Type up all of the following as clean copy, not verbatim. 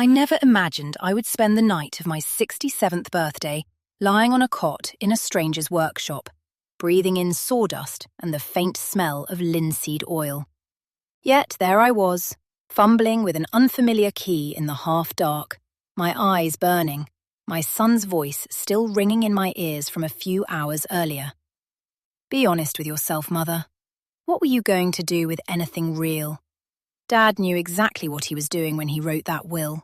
I never imagined I would spend the night of my 67th birthday lying on a cot in a stranger's workshop, breathing in sawdust and the faint smell of linseed oil. Yet there I was, fumbling with an unfamiliar key in the half-dark, my eyes burning, my son's voice still ringing in my ears from a few hours earlier. Be honest with yourself, Mother. What were you going to do with anything real? Dad knew exactly what he was doing when he wrote that will.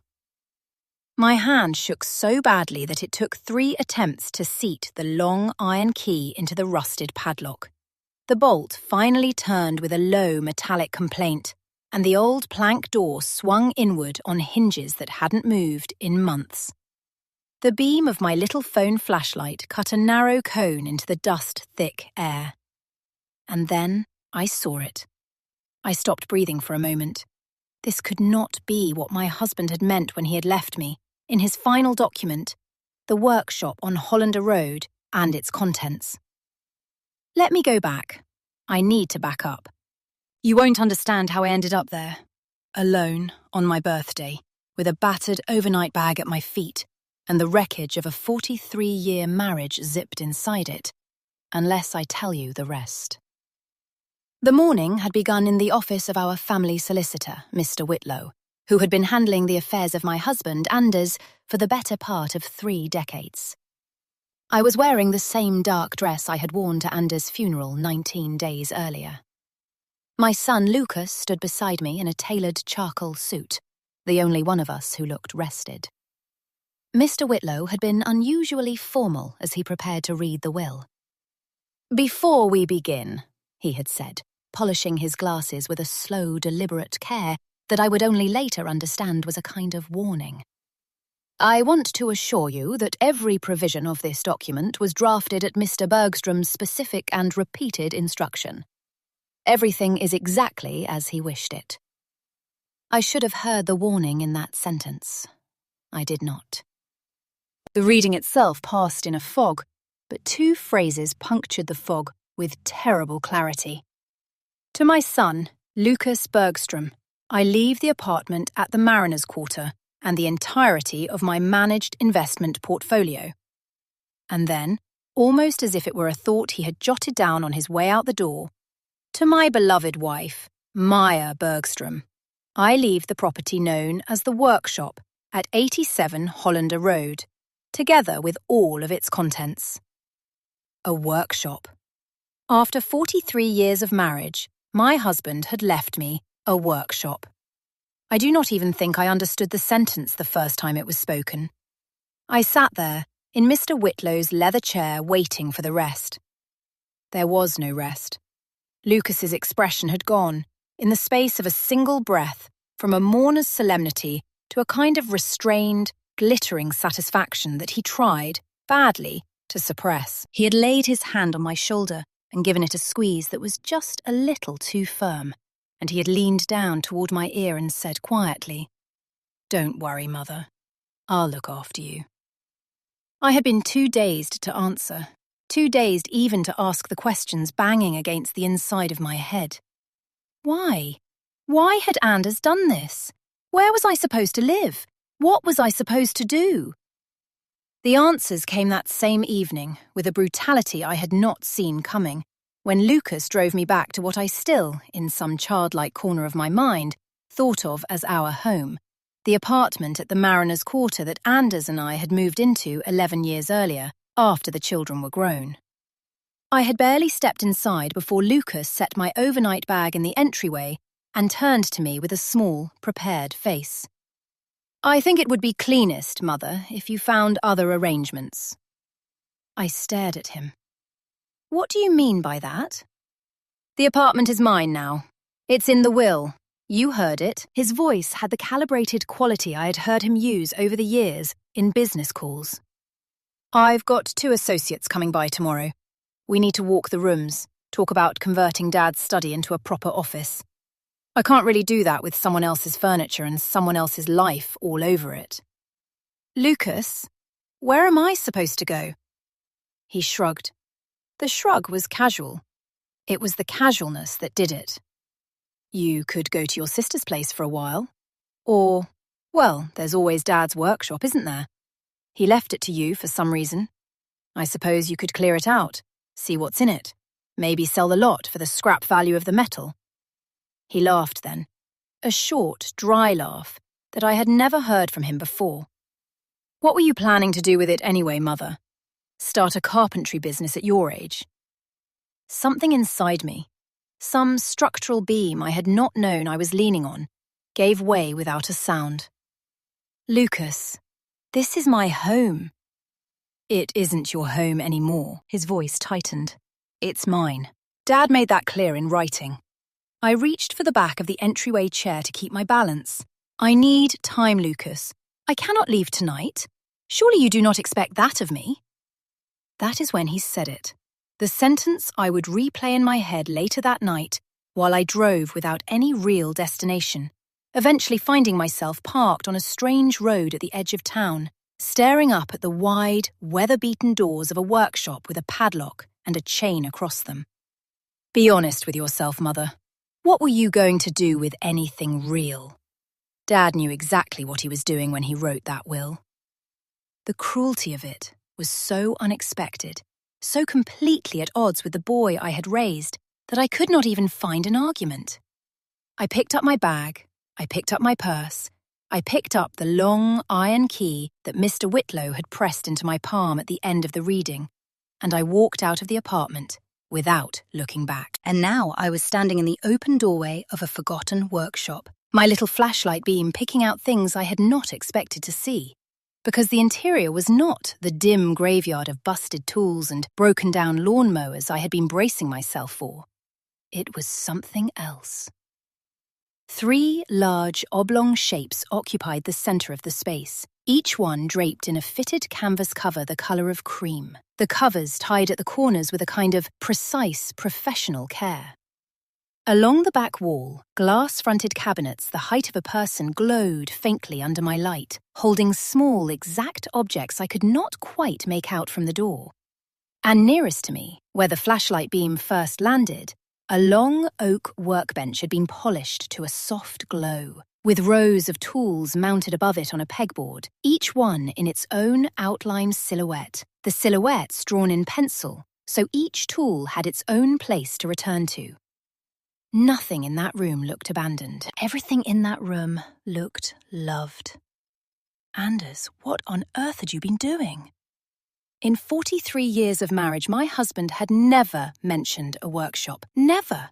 My hand shook so badly that it took 3 attempts to seat the long iron key into the rusted padlock. The bolt finally turned with a low metallic complaint, and the old plank door swung inward on hinges that hadn't moved in months. The beam of my little phone flashlight cut a narrow cone into the dust-thick air. And then I saw it. I stopped breathing for a moment. This could not be what my husband had meant when he had left me, in his final document, the workshop on Hollander Road and its contents. Let me go back. I need to back up. You won't understand how I ended up there, alone on my birthday, with a battered overnight bag at my feet and the wreckage of a 43-year marriage zipped inside it, unless I tell you the rest. The morning had begun in the office of our family solicitor, Mr. Whitlow, who had been handling the affairs of my husband, Anders, for the better part of 3 decades. I was wearing the same dark dress I had worn to Anders' funeral 19 days earlier. My son Lucas stood beside me in a tailored charcoal suit, the only one of us who looked rested. Mr. Whitlow had been unusually formal as he prepared to read the will. "Before we begin," he had said, polishing his glasses with a slow, deliberate care that I would only later understand was a kind of warning. "I want to assure you that every provision of this document was drafted at Mr. Bergstrom's specific and repeated instruction. Everything is exactly as he wished it." I should have heard the warning in that sentence. I did not. The reading itself passed in a fog, but 2 phrases punctured the fog with terrible clarity. To my son, Lucas Bergstrom, I leave the apartment at the Mariners' Quarter and the entirety of my managed investment portfolio. And then, almost as if it were a thought he had jotted down on his way out the door, to my beloved wife, Maya Bergstrom, I leave the property known as the Workshop at 87 Hollander Road, together with all of its contents. A workshop. After 43 years of marriage, my husband had left me a workshop. I do not even think I understood the sentence the first time it was spoken. I sat there, in Mr. Whitlow's leather chair, waiting for the rest. There was no rest. Lucas's expression had gone, in the space of a single breath, from a mourner's solemnity to a kind of restrained, glittering satisfaction that he tried, badly, to suppress. He had laid his hand on my shoulder and given it a squeeze that was just a little too firm, and he had leaned down toward my ear and said quietly, "Don't worry, Mother. I'll look after you." I had been too dazed to answer, too dazed even to ask the questions banging against the inside of my head. Why? Why had Anders done this? Where was I supposed to live? What was I supposed to do? The answers came that same evening, with a brutality I had not seen coming, when Lucas drove me back to what I still, in some childlike corner of my mind, thought of as our home, the apartment at the Mariners' Quarter that Anders and I had moved into 11 years earlier, after the children were grown. I had barely stepped inside before Lucas set my overnight bag in the entryway and turned to me with a small, prepared face. "I think it would be cleanest, Mother, if you found other arrangements." I stared at him. "What do you mean by that?" "The apartment is mine now. It's in the will. You heard it." His voice had the calibrated quality I had heard him use over the years in business calls. "I've got 2 associates coming by tomorrow. We need to walk the rooms, talk about converting Dad's study into a proper office. I can't really do that with someone else's furniture and someone else's life all over it." "Lucas, where am I supposed to go?" He shrugged. The shrug was casual. It was the casualness that did it. "You could go to your sister's place for a while. Or, Well, there's always Dad's workshop, isn't there? He left it to you for some reason. I suppose you could clear it out, see what's in it, maybe sell the lot for the scrap value of the metal. He laughed then, a short, dry laugh that I had never heard from him before. What were you planning to do with it anyway, Mother? Start a carpentry business at your age? Something inside me, some structural beam I had not known I was leaning on, gave way without a sound. Lucas, this is my home. It isn't your home anymore, his voice tightened. It's mine. Dad made that clear in writing. I reached for the back of the entryway chair to keep my balance. I need time, Lucas. I cannot leave tonight. Surely you do not expect that of me? That is when he said it. The sentence I would replay in my head later that night while I drove without any real destination, eventually finding myself parked on a strange road at the edge of town, staring up at the wide, weather-beaten doors of a workshop with a padlock and a chain across them. Be honest with yourself, Mother. What were you going to do with anything real? Dad knew exactly what he was doing when he wrote that will. The cruelty of it was so unexpected, so completely at odds with the boy I had raised, that I could not even find an argument. I picked up my bag, I picked up my purse, I picked up the long iron key that Mr. Whitlow had pressed into my palm at the end of the reading, and I walked out of the apartment without looking back. And now I was standing in the open doorway of a forgotten workshop, my little flashlight beam picking out things I had not expected to see, because the interior was not the dim graveyard of busted tools and broken-down lawnmowers I had been bracing myself for. It was something else. 3 large oblong shapes occupied the center of the space, each one draped in a fitted canvas cover the color of cream, the covers tied at the corners with a kind of precise, professional care. Along the back wall, glass-fronted cabinets the height of a person glowed faintly under my light, holding small, exact objects I could not quite make out from the door. And nearest to me, where the flashlight beam first landed, a long oak workbench had been polished to a soft glow, with rows of tools mounted above it on a pegboard, each one in its own outline silhouette, the silhouettes drawn in pencil, so each tool had its own place to return to. Nothing in that room looked abandoned. Everything in that room looked loved. Anders, what on earth had you been doing? In 43 years of marriage, my husband had never mentioned a workshop. Never.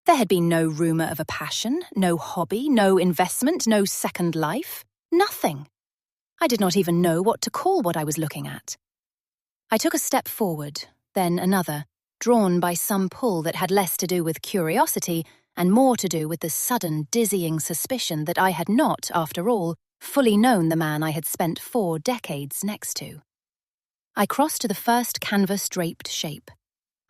There had been no rumour of a passion, no hobby, no investment, no second life. Nothing. I did not even know what to call what I was looking at. I took a step forward, then another, drawn by some pull that had less to do with curiosity and more to do with the sudden, dizzying suspicion that I had not, after all, fully known the man I had spent 4 decades next to. I crossed to the first canvas-draped shape.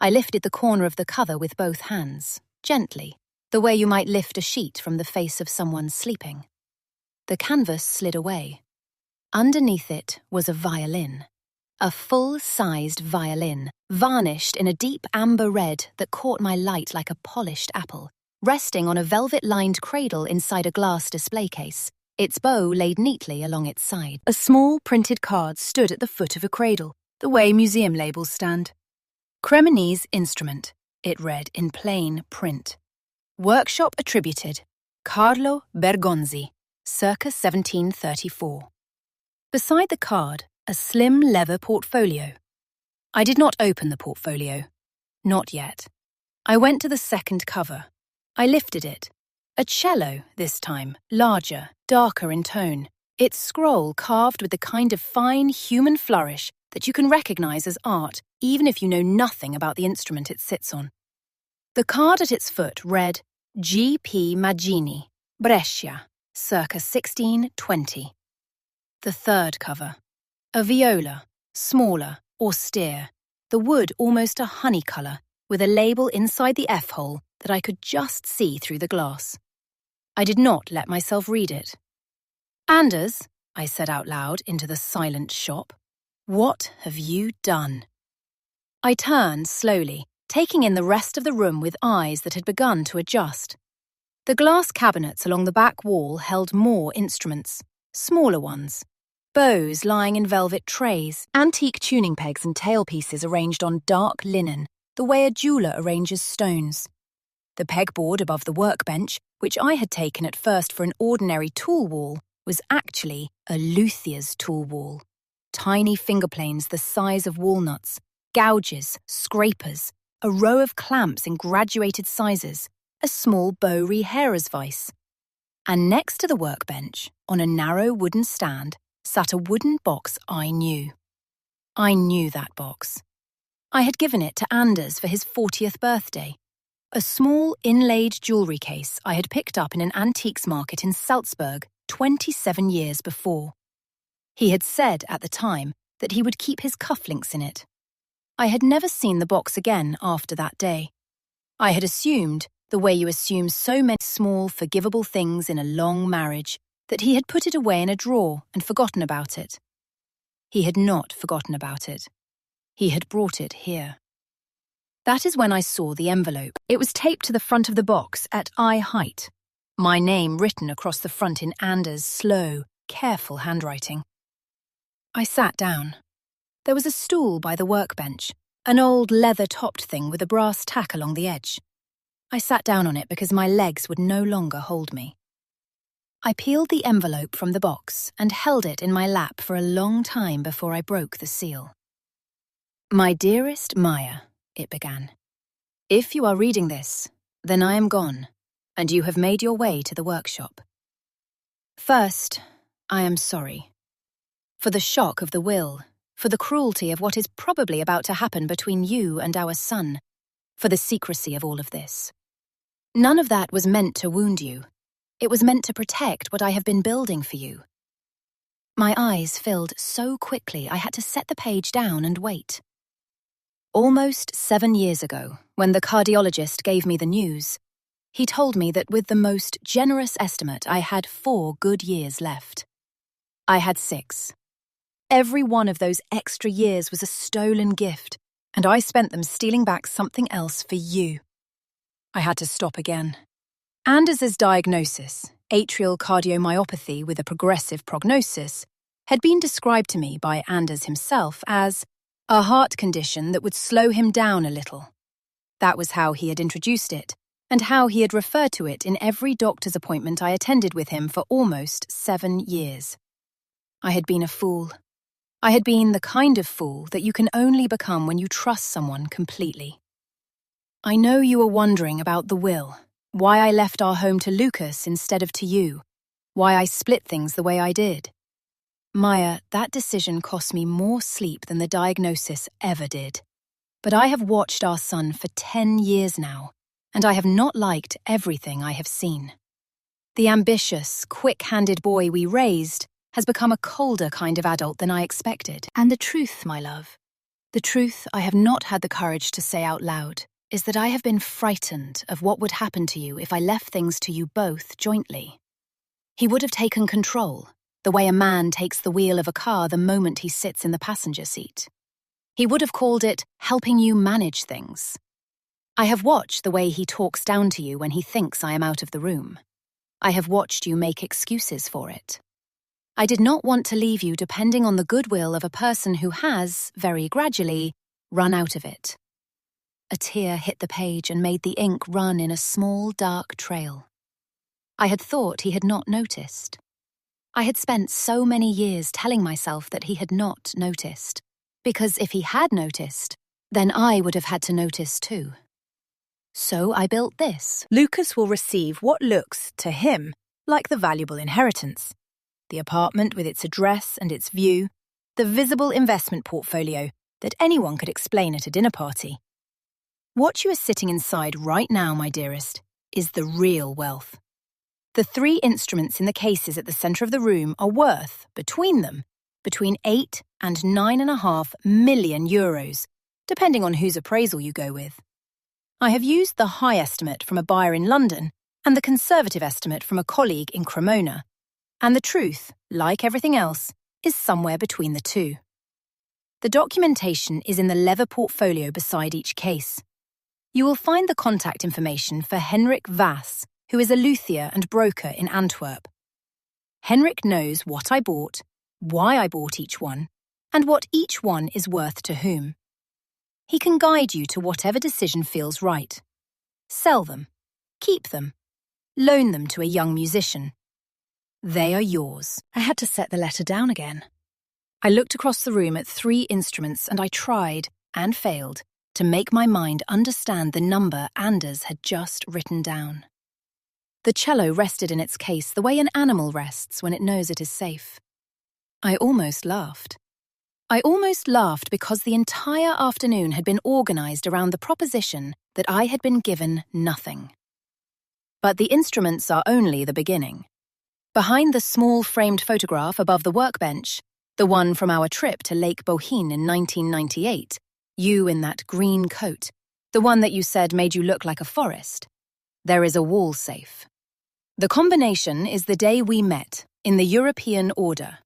I lifted the corner of the cover with both hands, gently, the way you might lift a sheet from the face of someone sleeping. The canvas slid away. Underneath it was a violin. A full-sized violin, varnished in a deep amber red that caught my light like a polished apple, resting on a velvet-lined cradle inside a glass display case, its bow laid neatly along its side. A small printed card stood at the foot of a cradle, the way museum labels stand. Cremonese instrument, it read in plain print. Workshop attributed, Carlo Bergonzi, circa 1734. Beside the card, a slim leather portfolio. I did not open the portfolio. Not yet. I went to the second cover. I lifted it. A cello, this time, larger, darker in tone. Its scroll carved with the kind of fine human flourish that you can recognize as art, even if you know nothing about the instrument it sits on. The card at its foot read, G.P. Maggini, Brescia, circa 1620. The third cover. A viola, smaller, austere, the wood almost a honey colour, with a label inside the F-hole that I could just see through the glass. I did not let myself read it. Anders, I said out loud into the silent shop, what have you done? I turned slowly, taking in the rest of the room with eyes that had begun to adjust. The glass cabinets along the back wall held more instruments, smaller ones, bows lying in velvet trays, antique tuning pegs and tailpieces arranged on dark linen, the way a jeweller arranges stones. The pegboard above the workbench, which I had taken at first for an ordinary tool wall, was actually a luthier's tool wall. Tiny finger planes the size of walnuts, gouges, scrapers, a row of clamps in graduated sizes, a small bow rehairer's vise. And next to the workbench, on a narrow wooden stand, sat a wooden box I knew. I knew that box. I had given it to Anders for his 40th birthday. A small inlaid jewellery case I had picked up in an antiques market in Salzburg 27 years before. He had said at the time that he would keep his cufflinks in it. I had never seen the box again after that day. I had assumed, the way you assume so many small, forgivable things in a long marriage, that he had put it away in a drawer and forgotten about it. He had not forgotten about it. He had brought it here. That is when I saw the envelope. It was taped to the front of the box at eye height, my name written across the front in Anders' slow, careful handwriting. I sat down. There was a stool by the workbench, an old leather-topped thing with a brass tack along the edge. I sat down on it because my legs would no longer hold me. I peeled the envelope from the box and held it in my lap for a long time before I broke the seal. "My dearest Maya," it began, "if you are reading this, then I am gone, and you have made your way to the workshop. First, I am sorry. For the shock of the will, for the cruelty of what is probably about to happen between you and our son, for the secrecy of all of this. None of that was meant to wound you. It was meant to protect what I have been building for you." My eyes filled so quickly I had to set the page down and wait. Almost 7 years ago, when the cardiologist gave me the news, he told me that with the most generous estimate I had 4 good years left. I had 6. Every one of those extra years was a stolen gift, and I spent them stealing back something else for you. I had to stop again. Anders's diagnosis, atrial cardiomyopathy with a progressive prognosis, had been described to me by Anders himself as a heart condition that would slow him down a little. That was how he had introduced it, and how he had referred to it in every doctor's appointment I attended with him for almost 7 years. I had been a fool. I had been the kind of fool that you can only become when you trust someone completely. I know you are wondering about the will, why I left our home to Lucas instead of to you, why I split things the way I did. Maya, that decision cost me more sleep than the diagnosis ever did. But I have watched our son for 10 years now, and I have not liked everything I have seen. The ambitious, quick-handed boy we raised has become a colder kind of adult than I expected. And the truth, my love, the truth I have not had the courage to say out loud, is that I have been frightened of what would happen to you if I left things to you both jointly. He would have taken control, the way a man takes the wheel of a car the moment he sits in the passenger seat. He would have called it helping you manage things. I have watched the way he talks down to you when he thinks I am out of the room. I have watched you make excuses for it. I did not want to leave you depending on the goodwill of a person who has, very gradually, run out of it. A tear hit the page and made the ink run in a small, dark trail. I had thought he had not noticed. I had spent so many years telling myself that he had not noticed, because if he had noticed, then I would have had to notice too. So I built this. Lucas will receive what looks, to him, like the valuable inheritance. The apartment with its address and its view, the visible investment portfolio that anyone could explain at a dinner party. What you are sitting inside right now, my dearest, is the real wealth. The 3 instruments in the cases at the centre of the room are worth, between them, between 8 and 9.5 million euros, depending on whose appraisal you go with. I have used the high estimate from a buyer in London and the conservative estimate from a colleague in Cremona, and the truth, like everything else, is somewhere between the two. The documentation is in the leather portfolio beside each case. You will find the contact information for Henrik Vass, who is a luthier and broker in Antwerp. Henrik knows what I bought, why I bought each one, and what each one is worth to whom. He can guide you to whatever decision feels right. Sell them, keep them, loan them to a young musician. They are yours. I had to set the letter down again. I looked across the room at 3 instruments and I tried, and failed, to make my mind understand the number Anders had just written down. The cello rested in its case the way an animal rests when it knows it is safe. I almost laughed. I almost laughed because the entire afternoon had been organized around the proposition that I had been given nothing. But the instruments are only the beginning. Behind the small framed photograph above the workbench, the one from our trip to Lake Bohin in 1998, you in that green coat, the one that you said made you look like a forest, there is a wall safe. The combination is the day we met, in the European order.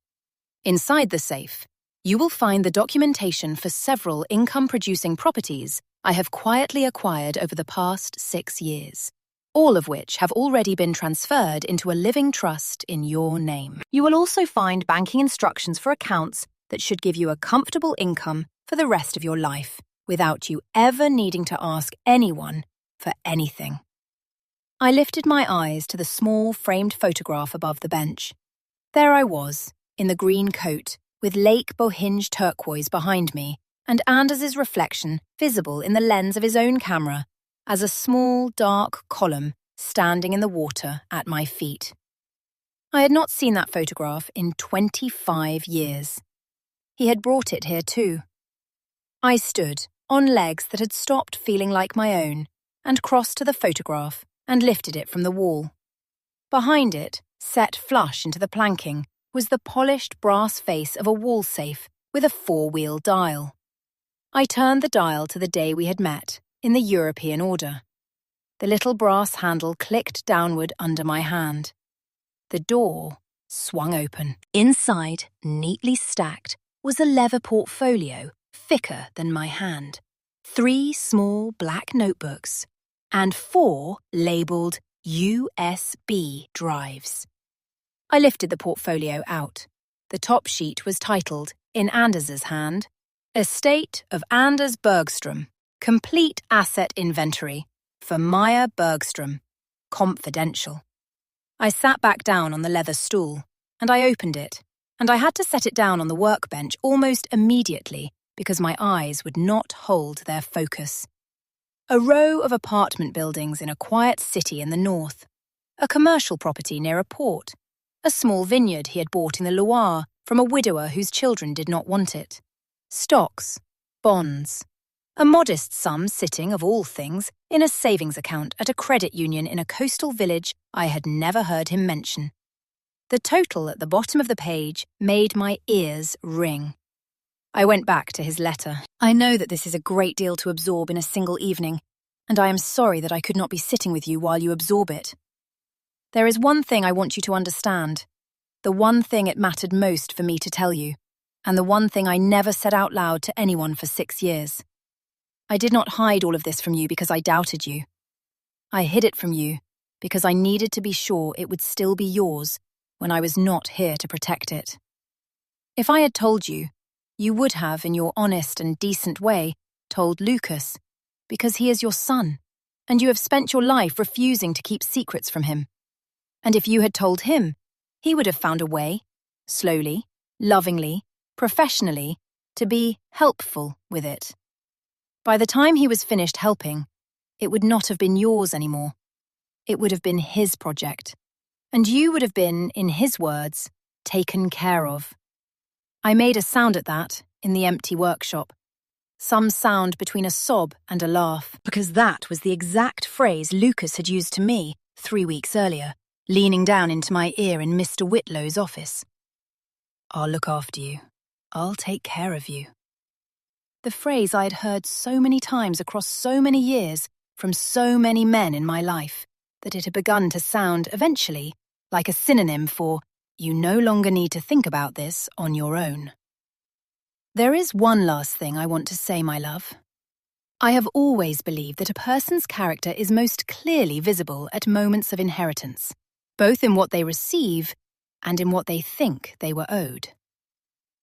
Inside the safe, you will find the documentation for several income-producing properties I have quietly acquired over the past 6 years, all of which have already been transferred into a living trust in your name. You will also find banking instructions for accounts that should give you a comfortable income for the rest of your life, without you ever needing to ask anyone for anything. I lifted my eyes to the small framed photograph above the bench. There I was, in the green coat, with Lake Bohinj turquoise behind me, and Anders's reflection visible in the lens of his own camera, as a small, dark column standing in the water at my feet. I had not seen that photograph in 25 years. He had brought it here too. I stood, on legs that had stopped feeling like my own, and crossed to the photograph and lifted it from the wall. Behind it, set flush into the planking, was the polished brass face of a wall safe with a 4-wheel dial. I turned the dial to the day we had met, in the European order. The little brass handle clicked downward under my hand. The door swung open. Inside, neatly stacked, was a leather portfolio, thicker than my hand, 3 small black notebooks, and 4 labelled USB drives. I lifted the portfolio out. The top sheet was titled, in Anders's hand, Estate of Anders Bergström, Complete Asset Inventory, for Meyer Bergström, Confidential. I sat back down on the leather stool, and I opened it, and I had to set it down on the workbench almost immediately because my eyes would not hold their focus. A row of apartment buildings in a quiet city in the north, a commercial property near a port, a small vineyard he had bought in the Loire from a widower whose children did not want it, stocks, bonds, a modest sum sitting, of all things, in a savings account at a credit union in a coastal village I had never heard him mention. The total at the bottom of the page made my ears ring. I went back to his letter. I know that this is a great deal to absorb in a single evening, and I am sorry that I could not be sitting with you while you absorb it. There is one thing I want you to understand, the one thing it mattered most for me to tell you, and the one thing I never said out loud to anyone for 6 years. I did not hide all of this from you because I doubted you. I hid it from you because I needed to be sure it would still be yours when I was not here to protect it. If I had told you, you would have, in your honest and decent way, told Lucas, because he is your son, and you have spent your life refusing to keep secrets from him. And if you had told him, he would have found a way, slowly, lovingly, professionally, to be helpful with it. By the time he was finished helping, it would not have been yours anymore. It would have been his project, and you would have been, in his words, taken care of. I made a sound at that, in the empty workshop. Some sound between a sob and a laugh, because that was the exact phrase Lucas had used to me 3 weeks earlier, leaning down into my ear in Mr. Whitlow's office. I'll look after you. I'll take care of you. The phrase I had heard so many times across so many years from so many men in my life that it had begun to sound, eventually, like a synonym for, you no longer need to think about this on your own. There is one last thing I want to say, my love. I have always believed that a person's character is most clearly visible at moments of inheritance, both in what they receive and in what they think they were owed.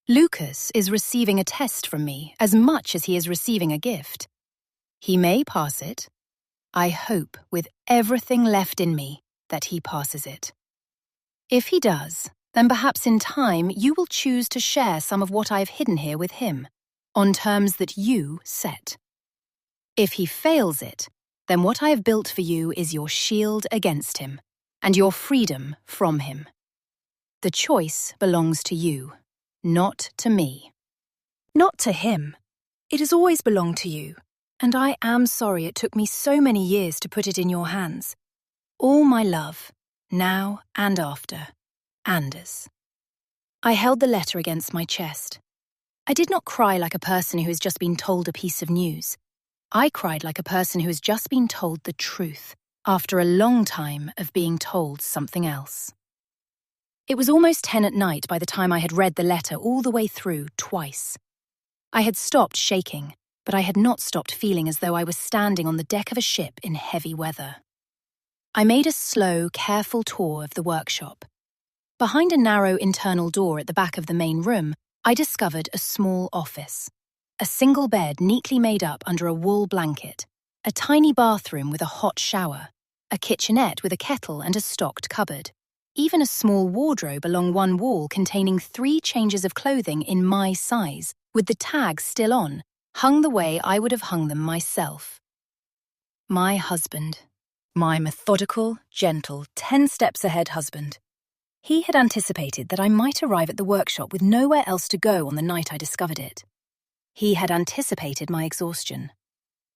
Lucas is receiving a test from me as much as he is receiving a gift. He may pass it. I hope with everything left in me that he passes it. If he does, then perhaps in time you will choose to share some of what I've hidden here with him, on terms that you set. If he fails it, then what I have built for you is your shield against him, and your freedom from him. The choice belongs to you, not to me. Not to him. It has always belonged to you, and I am sorry it took me so many years to put it in your hands. All my love, now and after, Anders. I held the letter against my chest. I did not cry like a person who has just been told a piece of news. I cried like a person who has just been told the truth, after a long time of being told something else. It was almost 10 at night by the time I had read the letter all the way through twice. I had stopped shaking, but I had not stopped feeling as though I was standing on the deck of a ship in heavy weather. I made a slow, careful tour of the workshop. Behind a narrow internal door at the back of the main room, I discovered a small office. A single bed neatly made up under a wool blanket, a tiny bathroom with a hot shower, a kitchenette with a kettle and a stocked cupboard, even a small wardrobe along one wall containing 3 changes of clothing in my size, with the tags still on, hung the way I would have hung them myself. My husband. My methodical, gentle, 10 steps ahead husband. He had anticipated that I might arrive at the workshop with nowhere else to go on the night I discovered it. He had anticipated my exhaustion.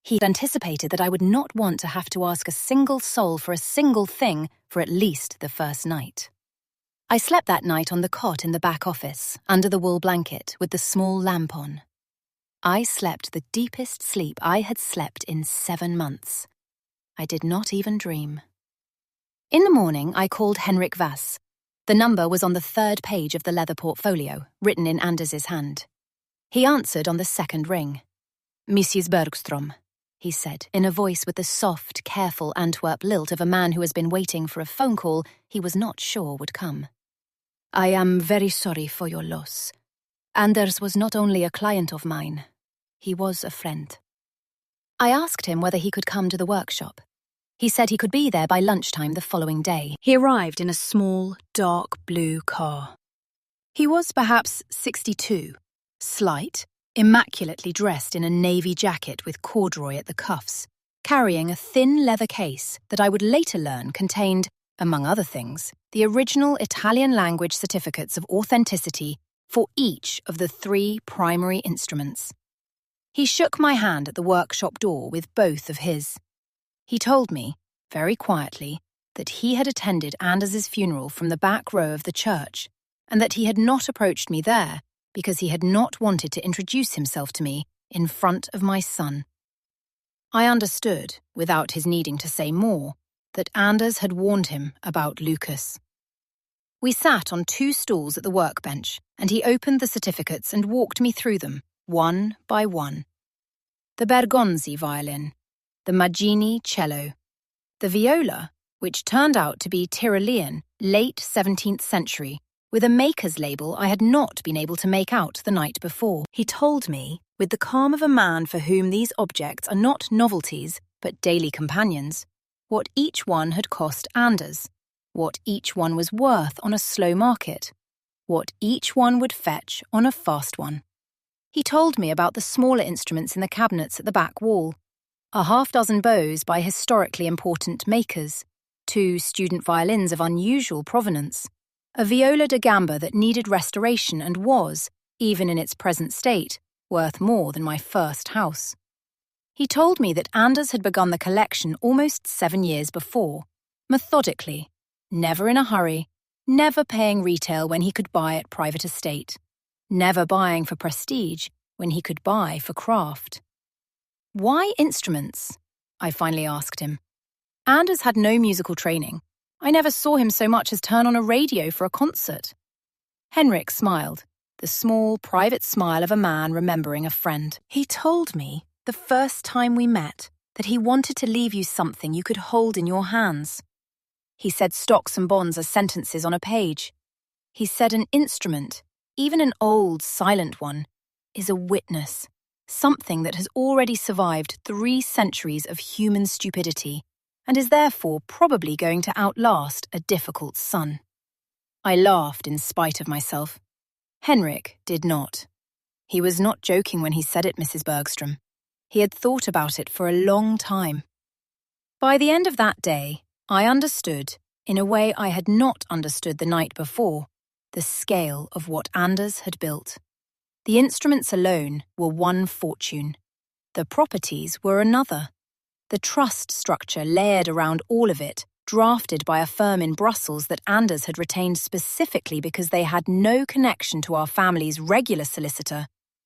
He had anticipated that I would not want to have to ask a single soul for a single thing for at least the first night. I slept that night on the cot in the back office, under the wool blanket, with the small lamp on. I slept the deepest sleep I had slept in 7 months. I did not even dream. In the morning, I called Henrik Vass. The number was on the 3rd page of the leather portfolio, written in Anders's hand. He answered on the 2nd ring. "Mrs. Bergstrom," he said, in a voice with the soft, careful Antwerp lilt of a man who has been waiting for a phone call he was not sure would come. "I am very sorry for your loss. Anders was not only a client of mine, he was a friend." I asked him whether he could come to the workshop. He said he could be there by lunchtime the following day. He arrived in a small, dark blue car. He was perhaps 62, slight, immaculately dressed in a navy jacket with corduroy at the cuffs, carrying a thin leather case that I would later learn contained, among other things, the original Italian language certificates of authenticity for each of the 3 primary instruments. He shook my hand at the workshop door with both of his. He told me, very quietly, that he had attended Anders's funeral from the back row of the church, and that he had not approached me there because he had not wanted to introduce himself to me in front of my son. I understood, without his needing to say more, that Anders had warned him about Lucas. We sat on 2 stools at the workbench, and he opened the certificates and walked me through them, one by one. The Bergonzi violin, the Maggini cello, the viola, which turned out to be Tyrolean, late 17th century, with a maker's label I had not been able to make out the night before. He told me, with the calm of a man for whom these objects are not novelties but daily companions, what each one had cost Anders, what each one was worth on a slow market, what each one would fetch on a fast one. He told me about the smaller instruments in the cabinets at the back wall, a half-dozen bows by historically important makers, 2 student violins of unusual provenance, a viola da gamba that needed restoration and was, even in its present state, worth more than my first house. He told me that Anders had begun the collection almost 7 years before, methodically, never in a hurry, never paying retail when he could buy at private estate, never buying for prestige when he could buy for craft. "Why instruments?" I finally asked him. Anders had no musical training. I never saw him so much as turn on a radio for a concert. Henrik smiled, the small, private smile of a man remembering a friend. He told me, the first time we met, that he wanted to leave you something you could hold in your hands. He said stocks and bonds are sentences on a page. He said an instrument, even an old, silent one, is a witness, something that has already survived 3 centuries of human stupidity and is therefore probably going to outlast a difficult son. I laughed in spite of myself. Henrik did not. He was not joking when he said it, Mrs. Bergstrom. He had thought about it for a long time. By the end of that day, I understood, in a way I had not understood the night before, the scale of what Anders had built. The instruments alone were one fortune. The properties were another. The trust structure layered around all of it, drafted by a firm in Brussels that Anders had retained specifically because they had no connection to our family's regular solicitor,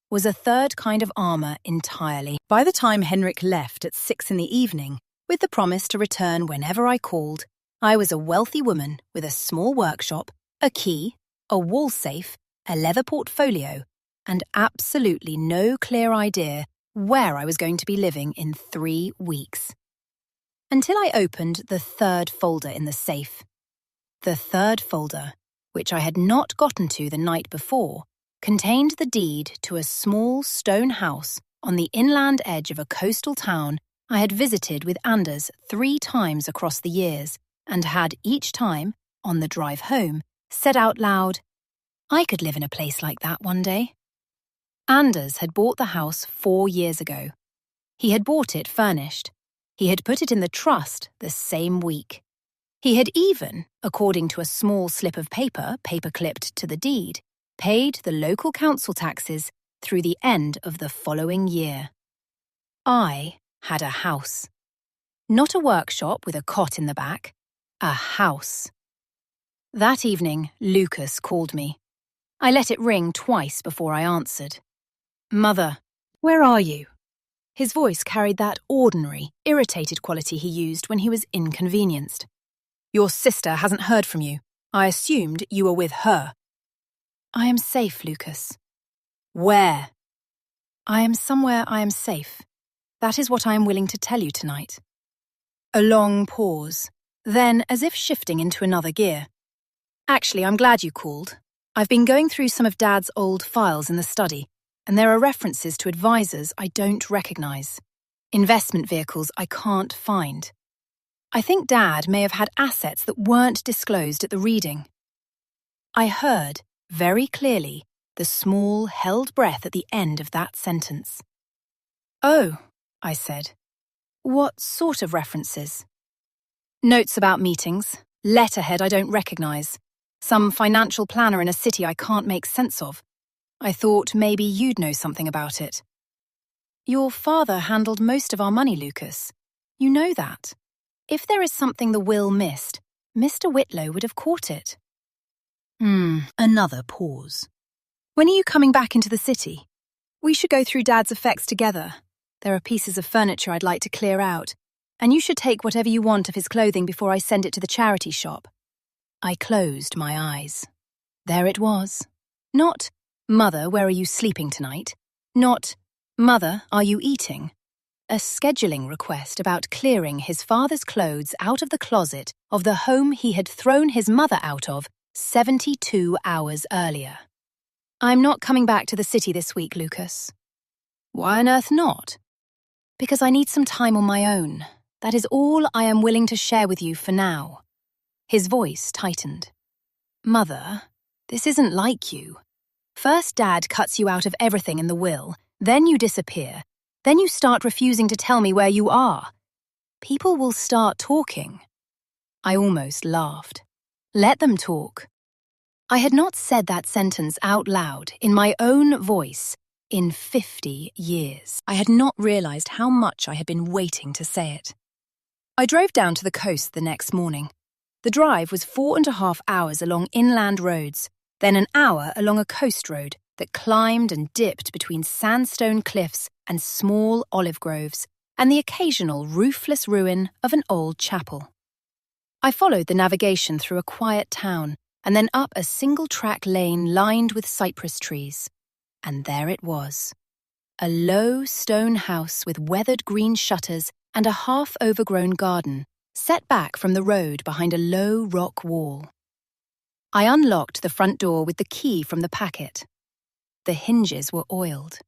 was a third kind of armour entirely. By the time Henrik left at 6 in the evening, with the promise to return whenever I called, I was a wealthy woman with a small workshop, a key, a wall safe, a leather portfolio, and absolutely no clear idea where I was going to be living in 3 weeks. Until I opened the 3rd folder in the safe. The 3rd folder, which I had not gotten to the night before, contained the deed to a small stone house on the inland edge of a coastal town I had visited with Anders 3 times across the years and had each time, on the drive home, said out loud, I could live in a place like that one day. Anders had bought the house 4 years ago. He had bought it furnished. He had put it in the trust the same week. He had even, according to a small slip of paper-clipped to the deed, paid the local council taxes through the end of the following year. I had a house. Not a workshop with a cot in the back, a house. That evening, Lucas called me. I let it ring twice before I answered. Mother, where are you? His voice carried that ordinary, irritated quality he used when he was inconvenienced. Your sister hasn't heard from you. I assumed you were with her. I am safe, Lucas. Where? I am somewhere I am safe. That is what I am willing to tell you tonight. A long pause, then as if shifting into another gear. Actually, I'm glad you called. I've been going through some of Dad's old files in the study, and there are references to advisors I don't recognize. Investment vehicles I can't find. I think Dad may have had assets that weren't disclosed at the reading. I heard, very clearly, the small, held breath at the end of that sentence. Oh, I said. What sort of references? Notes about meetings, letterhead I don't recognize, some financial planner in a city I can't make sense of. I thought maybe you'd know something about it. Your father handled most of our money, Lucas. You know that. If there is something the will missed, Mr. Whitlow would have caught it. Another pause. When are you coming back into the city? We should go through Dad's effects together. There are pieces of furniture I'd like to clear out, and you should take whatever you want of his clothing before I send it to the charity shop. I closed my eyes. There it was. Not, Mother, where are you sleeping tonight? Not, Mother, are you eating? A scheduling request about clearing his father's clothes out of the closet of the home he had thrown his mother out of 72 hours earlier. I'm not coming back to the city this week, Lucas. Why on earth not? Because I need some time on my own. That is all I am willing to share with you for now. His voice tightened. Mother, this isn't like you. First Dad cuts you out of everything in the will, then you disappear, then you start refusing to tell me where you are. People will start talking. I almost laughed. Let them talk. I had not said that sentence out loud, in my own voice, in 50 years. I had not realized how much I had been waiting to say it. I drove down to the coast the next morning. The drive was 4.5 hours along inland roads, then an hour along a coast road that climbed and dipped between sandstone cliffs and small olive groves, and the occasional roofless ruin of an old chapel. I followed the navigation through a quiet town, and then up a single-track lane lined with cypress trees. And there it was. A low stone house with weathered green shutters and a half-overgrown garden, set back from the road behind a low rock wall. I unlocked the front door with the key from the packet. The hinges were oiled.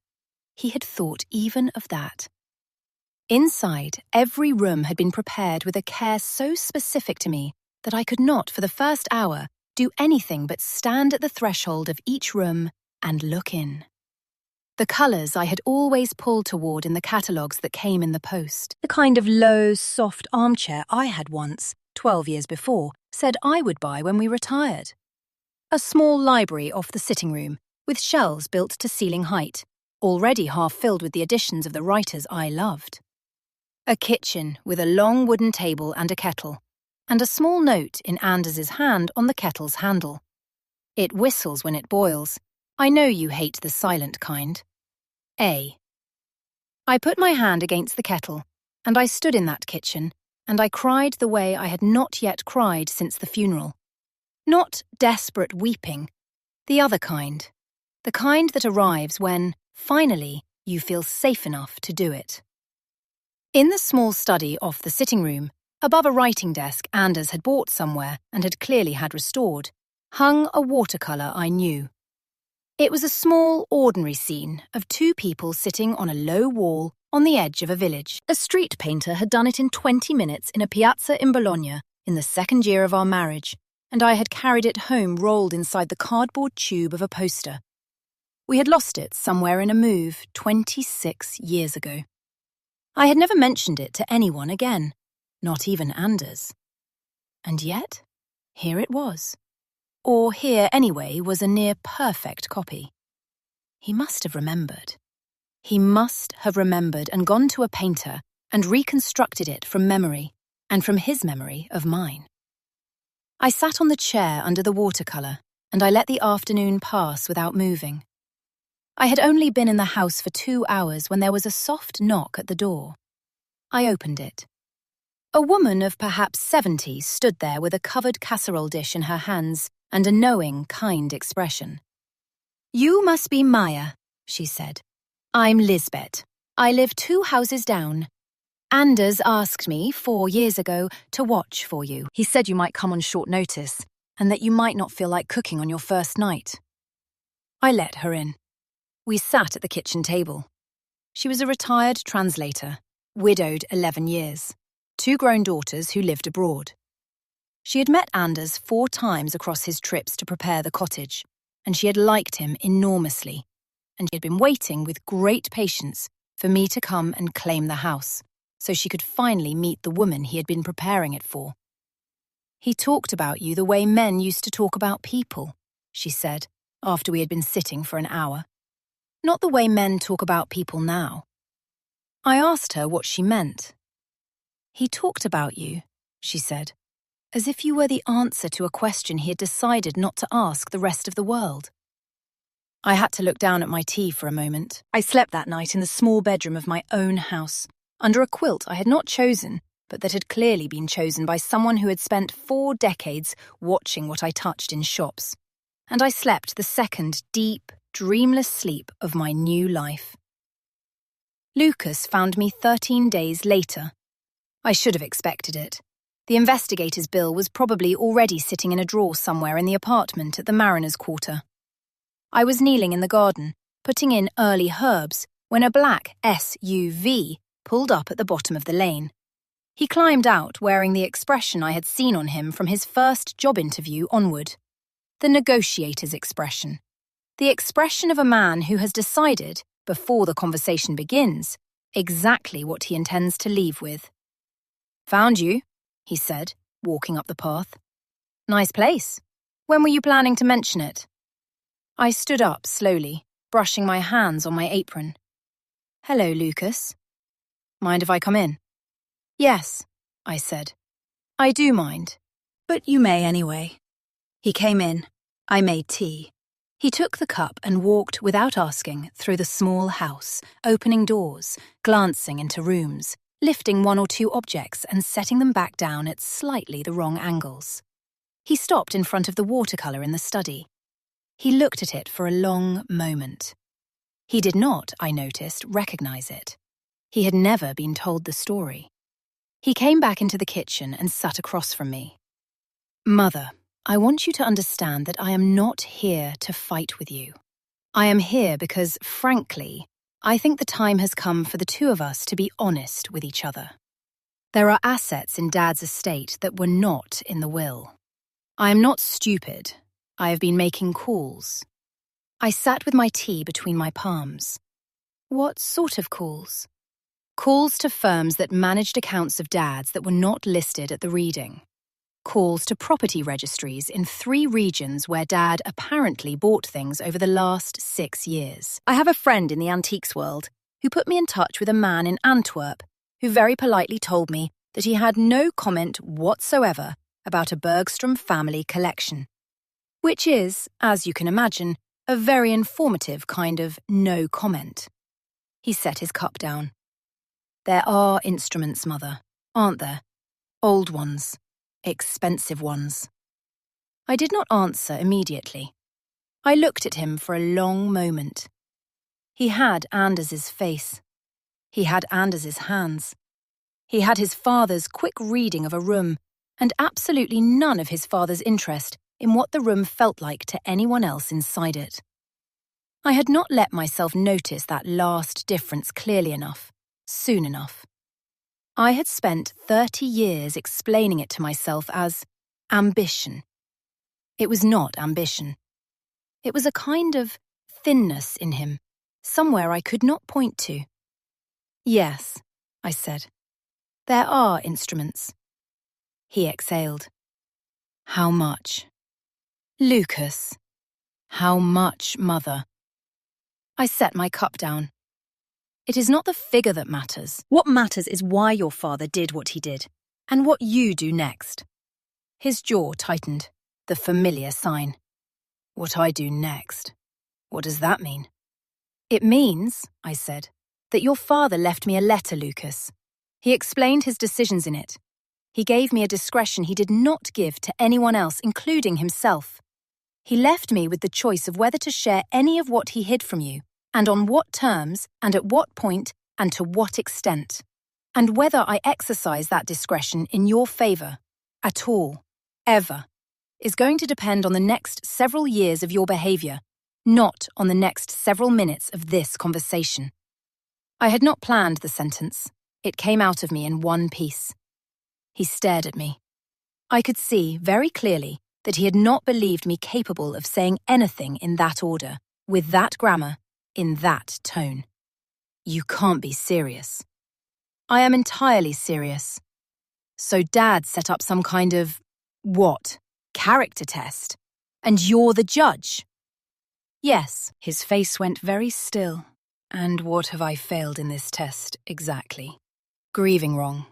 He had thought even of that. Inside, every room had been prepared with a care so specific to me that I could not, for the first hour, do anything but stand at the threshold of each room and look in. The colours I had always pulled toward in the catalogues that came in the post, the kind of low, soft armchair I had once, 12 years before, said I would buy when we retired. A small library off the sitting room, with shelves built to ceiling height, already half filled with the editions of the writers I loved. A kitchen with a long wooden table and a kettle, and a small note in Anders's hand on the kettle's handle. It whistles when it boils. I know you hate the silent kind. A. I put my hand against the kettle, and I stood in that kitchen, and I cried the way I had not yet cried since the funeral. Not desperate weeping, the other kind. The kind that arrives when, finally, you feel safe enough to do it. In the small study off the sitting room, above a writing desk Anders had bought somewhere and had clearly had restored, hung a watercolour I knew. It was a small, ordinary scene of two people sitting on a low wall on the edge of a village. A street painter had done it in 20 minutes in a piazza in Bologna in the second year of our marriage, and I had carried it home rolled inside the cardboard tube of a poster. We had lost it somewhere in a move 26 years ago. I had never mentioned it to anyone again, not even Anders. And yet, here it was. Or here, anyway, was a near-perfect copy. He must have remembered. He must have remembered and gone to a painter and reconstructed it from memory, and from his memory of mine. I sat on the chair under the watercolour, and I let the afternoon pass without moving. I had only been in the house for 2 hours when there was a soft knock at the door. I opened it. A woman of perhaps 70 stood there with a covered casserole dish in her hands and a knowing, kind expression. "You must be Maya," she said. "I'm Lisbeth. I live 2 houses down. Anders asked me 4 years ago to watch for you. He said you might come on short notice and that you might not feel like cooking on your first night." I let her in. We sat at the kitchen table. She was a retired translator, widowed 11 years, 2 grown daughters who lived abroad. She had met Anders 4 times across his trips to prepare the cottage, and she had liked him enormously, and she had been waiting with great patience for me to come and claim the house, so she could finally meet the woman he had been preparing it for. "He talked about you the way men used to talk about people," she said, after we had been sitting for an hour. "Not the way men talk about people now." I asked her what she meant. "He talked about you," she said, "as if you were the answer to a question he had decided not to ask the rest of the world." I had to look down at my tea for a moment. I slept that night in the small bedroom of my own house, under a quilt I had not chosen, but that had clearly been chosen by someone who had spent 4 decades watching what I touched in shops. And I slept the second deep, dreamless sleep of my new life. Lucas found me 13 days later. I should have expected it. The investigator's bill was probably already sitting in a drawer somewhere in the apartment at the Mariners' Quarter. I was kneeling in the garden, putting in early herbs, when a black SUV pulled up at the bottom of the lane. He climbed out wearing the expression I had seen on him from his first job interview onward. The negotiator's expression. The expression of a man who has decided, before the conversation begins, exactly what he intends to leave with. "Found you," he said, walking up the path. "Nice place. When were you planning to mention it?" I stood up slowly, brushing my hands on my apron. "Hello, Lucas. Mind if I come in?" "Yes," I said. "I do mind, but you may anyway." He came in. I made tea. He took the cup and walked without asking through the small house, opening doors, glancing into rooms, lifting 1 or 2 objects and setting them back down at slightly the wrong angles. He stopped in front of the watercolour in the study. He looked at it for a long moment. He did not, I noticed, recognise it. He had never been told the story. He came back into the kitchen and sat across from me. "Mother, I want you to understand that I am not here to fight with you. I am here because, frankly, I think the time has come for the two of us to be honest with each other. There are assets in Dad's estate that were not in the will. I am not stupid. I have been making calls. I sat with my tea between my palms. What sort of calls? Calls to firms that managed accounts of Dad's that were not listed at the reading. Calls to property registries in 3 regions where Dad apparently bought things over the last 6 years. I have a friend in the antiques world who put me in touch with a man in Antwerp who very politely told me that he had no comment whatsoever about a Bergstrom family collection, which is, as you can imagine, a very informative kind of no comment. He set his cup down. There are instruments, Mother, aren't there? Old ones. Expensive ones. I did not answer immediately. I looked at him for a long moment. He had Anders's face. He had Anders's hands. He had his father's quick reading of a room, and absolutely none of his father's interest in what the room felt like to anyone else inside it. I had not let myself notice that last difference clearly enough, soon enough. I had spent 30 years explaining it to myself as ambition. It was not ambition. It was a kind of thinness in him, somewhere I could not point to. Yes, I said. There are instruments. He exhaled. How much? Lucas. How much, Mother? I set my cup down. It is not the figure that matters. What matters is why your father did what he did, and what you do next. His jaw tightened, the familiar sign. What I do next? What does that mean? It means, I said, that your father left me a letter, Lucas. He explained his decisions in it. He gave me a discretion he did not give to anyone else, including himself. He left me with the choice of whether to share any of what he hid from you, and on what terms, and at what point, and to what extent, and whether I exercise that discretion in your favour, at all, ever, is going to depend on the next several years of your behaviour, not on the next several minutes of this conversation. I had not planned the sentence. It came out of me in one piece. He stared at me. I could see, very clearly, that he had not believed me capable of saying anything in that order, with that grammar, in that tone. You can't be serious. I am entirely serious. So Dad set up some kind of, what, character test? And you're the judge? Yes, his face went very still. And what have I failed in this test, exactly? Grieving wrong.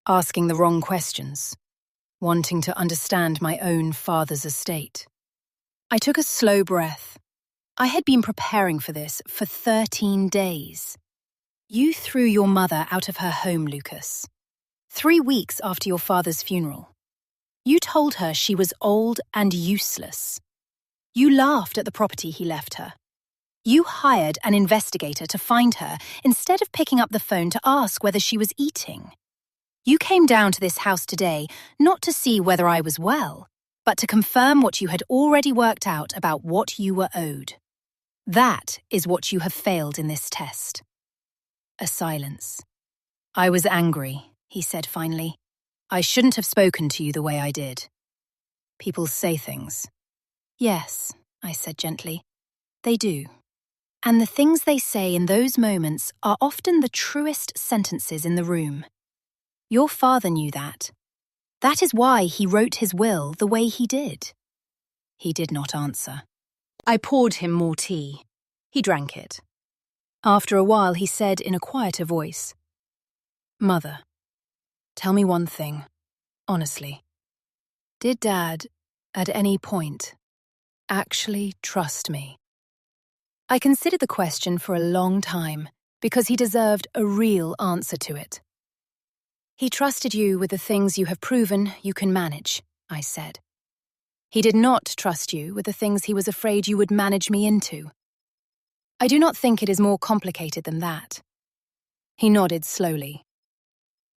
Asking the wrong questions. Wanting to understand my own father's estate. I took a slow breath. I had been preparing for this for 13 days. You threw your mother out of her home, Lucas. 3 weeks after your father's funeral. You told her she was old and useless. You laughed at the property he left her. You hired an investigator to find her instead of picking up the phone to ask whether she was eating. You came down to this house today not to see whether I was well, but to confirm what you had already worked out about what you were owed. That is what you have failed in this test. A silence. I was angry, he said finally. I shouldn't have spoken to you the way I did. People say things. Yes, I said gently. They do. And the things they say in those moments are often the truest sentences in the room. Your father knew that. That is why he wrote his will the way he did. He did not answer. I poured him more tea. He drank it. After a while, he said in a quieter voice, Mother, tell me one thing, honestly. Did Dad, at any point, actually trust me? I considered the question for a long time because he deserved a real answer to it. He trusted you with the things you have proven you can manage, I said. He did not trust you with the things he was afraid you would manage me into. I do not think it is more complicated than that. He nodded slowly.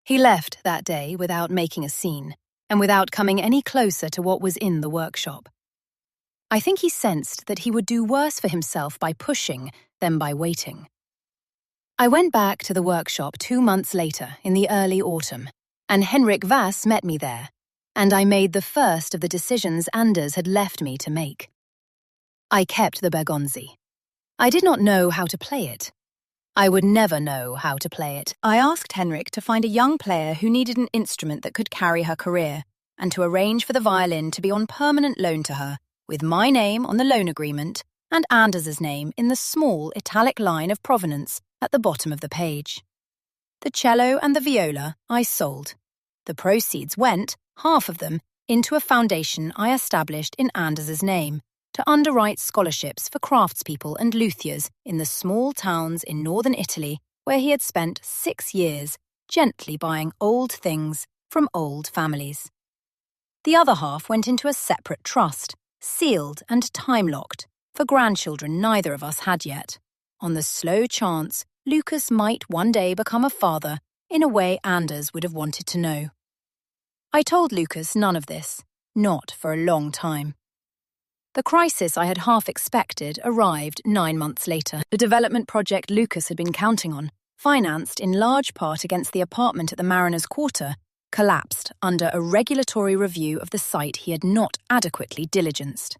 He left that day without making a scene, and without coming any closer to what was in the workshop. I think he sensed that he would do worse for himself by pushing than by waiting. I went back to the workshop 2 months later in the early autumn, and Henrik Vass met me there, and I made the first of the decisions Anders had left me to make. I kept the Bergonzi. I did not know how to play it. I would never know how to play it. I asked Henrik to find a young player who needed an instrument that could carry her career, and to arrange for the violin to be on permanent loan to her, with my name on the loan agreement and Anders's name in the small italic line of provenance at the bottom of the page. The cello and the viola I sold. The proceeds went, half of them, into a foundation I established in Anders's name, to underwrite scholarships for craftspeople and luthiers in the small towns in northern Italy where he had spent 6 years gently buying old things from old families. The other half went into a separate trust, sealed and time-locked, for grandchildren neither of us had yet, on the slow chance Lucas might one day become a father in a way Anders would have wanted to know. I told Lucas none of this, not for a long time. The crisis I had half expected arrived 9 months later. The development project Lucas had been counting on, financed in large part against the apartment at the Mariners' Quarter, collapsed under a regulatory review of the site he had not adequately diligenced.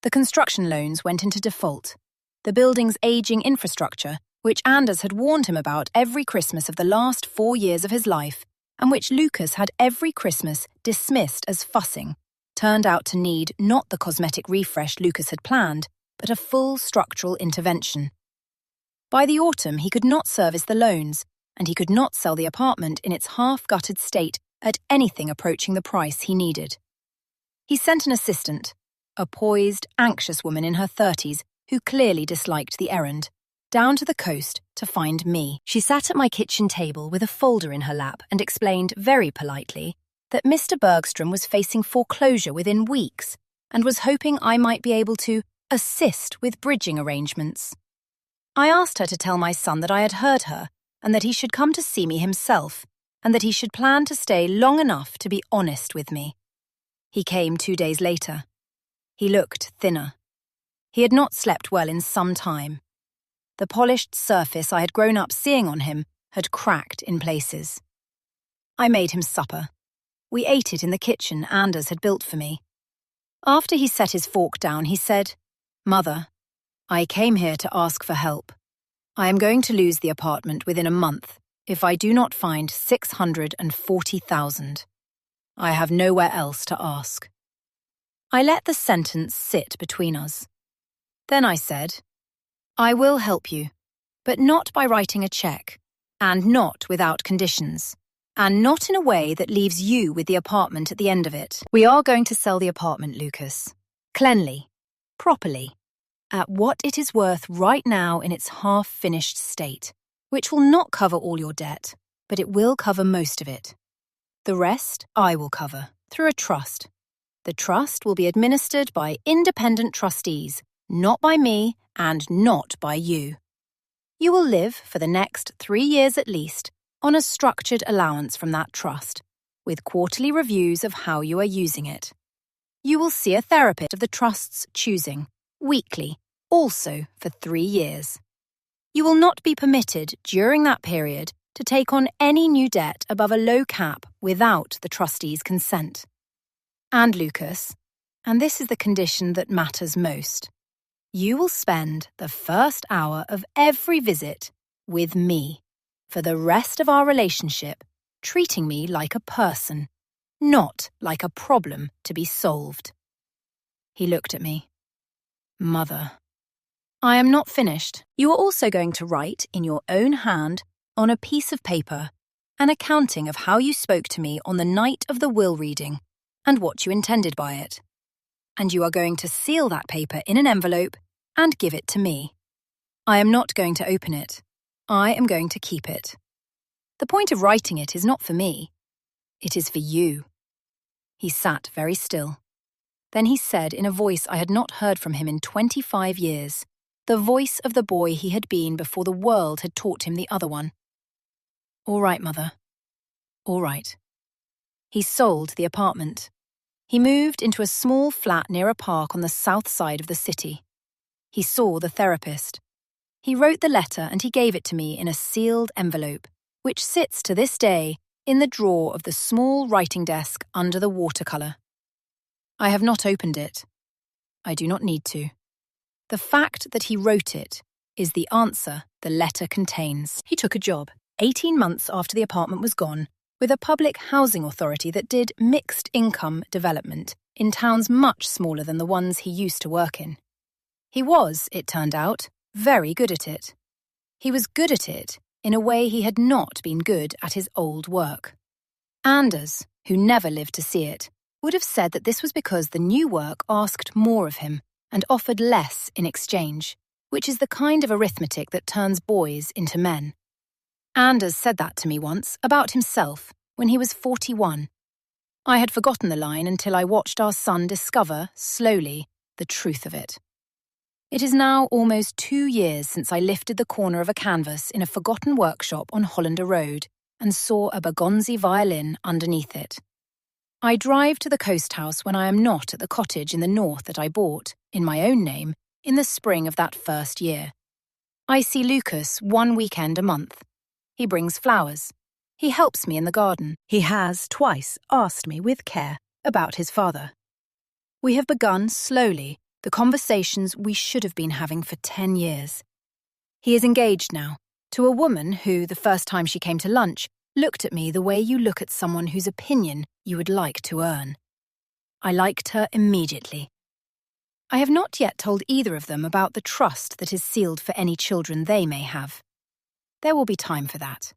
The construction loans went into default. The building's aging infrastructure, which Anders had warned him about every Christmas of the last 4 years of his life, and which Lucas had every Christmas dismissed as fussing, turned out to need not the cosmetic refresh Lucas had planned, but a full structural intervention. By the autumn, he could not service the loans, and he could not sell the apartment in its half-gutted state at anything approaching the price he needed. He sent an assistant, a poised, anxious woman in her 30s who clearly disliked the errand, down to the coast to find me. She sat at my kitchen table with a folder in her lap and explained very politely that Mr. Bergstrom was facing foreclosure within weeks and was hoping I might be able to assist with bridging arrangements. I asked her to tell my son that I had heard her and that he should come to see me himself and that he should plan to stay long enough to be honest with me. He came 2 days later. He looked thinner. He had not slept well in some time. The polished surface I had grown up seeing on him had cracked in places. I made him supper. We ate it in the kitchen Anders had built for me. After he set his fork down, he said, "Mother, I came here to ask for help. I am going to lose the apartment within a month if I do not find 640,000. I have nowhere else to ask." I let the sentence sit between us. Then I said, "I will help you, but not by writing a cheque, and not without conditions. And not in a way that leaves you with the apartment at the end of it. We are going to sell the apartment, Lucas. Cleanly, properly, at what it is worth right now in its half-finished state, which will not cover all your debt, but it will cover most of it. The rest I will cover, through a trust. The trust will be administered by independent trustees, not by me and not by you. You will live for the next 3 years at least on a structured allowance from that trust, with quarterly reviews of how you are using it. You will see a therapist of the trust's choosing, weekly, also for 3 years. You will not be permitted during that period to take on any new debt above a low cap without the trustee's consent. And Lucas, and this is the condition that matters most, you will spend the first hour of every visit with me for the rest of our relationship, treating me like a person, not like a problem to be solved." He looked at me. "Mother, I am not finished. You are also going to write in your own hand, on a piece of paper, an accounting of how you spoke to me on the night of the will reading and what you intended by it. And you are going to seal that paper in an envelope and give it to me. I am not going to open it. I am going to keep it. The point of writing it is not for me. It is for you." He sat very still. Then he said in a voice I had not heard from him in 25 years, the voice of the boy he had been before the world had taught him the other one. "All right, Mother. All right." He sold the apartment. He moved into a small flat near a park on the south side of the city. He saw the therapist. He wrote the letter and he gave it to me in a sealed envelope, which sits to this day in the drawer of the small writing desk under the watercolour. I have not opened it. I do not need to. The fact that he wrote it is the answer the letter contains. He took a job, 18 months after the apartment was gone, with a public housing authority that did mixed income development in towns much smaller than the ones he used to work in. He was, it turned out, very good at it. He was good at it in a way he had not been good at his old work. Anders, who never lived to see it, would have said that this was because the new work asked more of him and offered less in exchange, which is the kind of arithmetic that turns boys into men. Anders said that to me once about himself when he was 41. I had forgotten the line until I watched our son discover, slowly, the truth of it. It is now almost 2 years since I lifted the corner of a canvas in a forgotten workshop on Hollander Road and saw a Bergonzi violin underneath it. I drive to the coast house when I am not at the cottage in the north that I bought, in my own name, in the spring of that first year. I see Lucas 1 weekend a month. He brings flowers. He helps me in the garden. He has twice asked me with care about his father. We have begun, slowly, the conversations we should have been having for 10 years. He is engaged now, to a woman who, the first time she came to lunch, looked at me the way you look at someone whose opinion you would like to earn. I liked her immediately. I have not yet told either of them about the trust that is sealed for any children they may have. There will be time for that.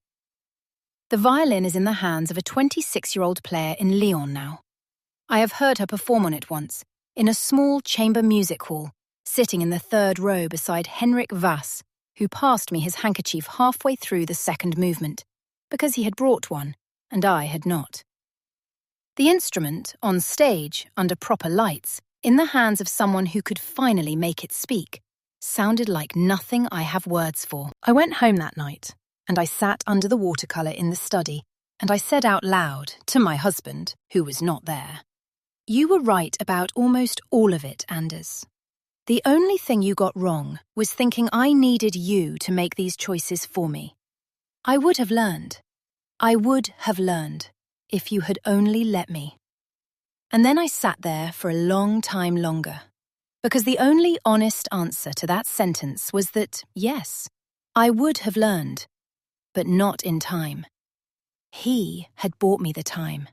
The violin is in the hands of a 26-year-old player in Lyon now. I have heard her perform on it once, in a small chamber music hall, sitting in the third row beside Henrik Vass, who passed me his handkerchief halfway through the second movement, because he had brought one, and I had not. The instrument, on stage, under proper lights, in the hands of someone who could finally make it speak, sounded like nothing I have words for. I went home that night, and I sat under the watercolour in the study, and I said out loud to my husband, who was not there, "You were right about almost all of it, Anders. The only thing you got wrong was thinking I needed you to make these choices for me. I would have learned if you had only let me." And then I sat there for a long time longer, because the only honest answer to that sentence was that, yes, I would have learned, but not in time. He had bought me the time.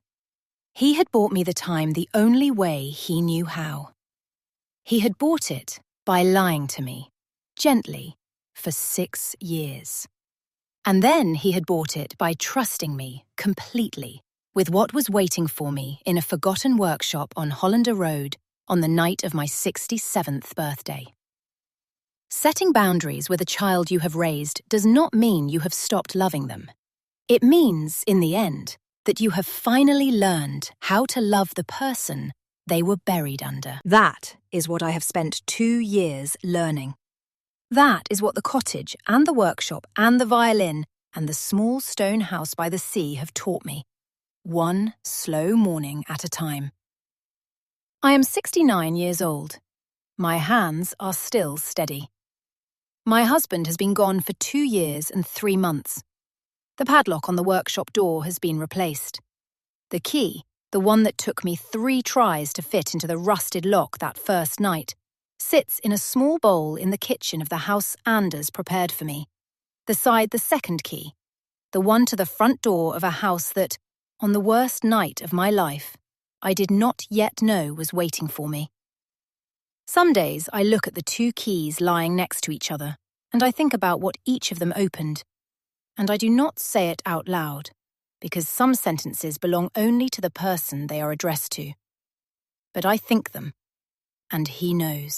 He had bought me the time the only way he knew how. He had bought it by lying to me, gently, for 6 years. And then he had bought it by trusting me completely with what was waiting for me in a forgotten workshop on Hollander Road on the night of my 67th birthday. Setting boundaries with a child you have raised does not mean you have stopped loving them. It means, in the end, that you have finally learned how to love the person they were buried under. That is what I have spent 2 years learning. That is what the cottage and the workshop and the violin and the small stone house by the sea have taught me, one slow morning at a time. I am 69 years old. My hands are still steady. My husband has been gone for 2 years and 3 months. The padlock on the workshop door has been replaced. The key, the one that took me 3 tries to fit into the rusted lock that first night, sits in a small bowl in the kitchen of the house Anders prepared for me, beside the second key, the one to the front door of a house that, on the worst night of my life, I did not yet know was waiting for me. Some days I look at the 2 keys lying next to each other, and I think about what each of them opened, and I do not say it out loud, because some sentences belong only to the person they are addressed to. But I think them, and he knows.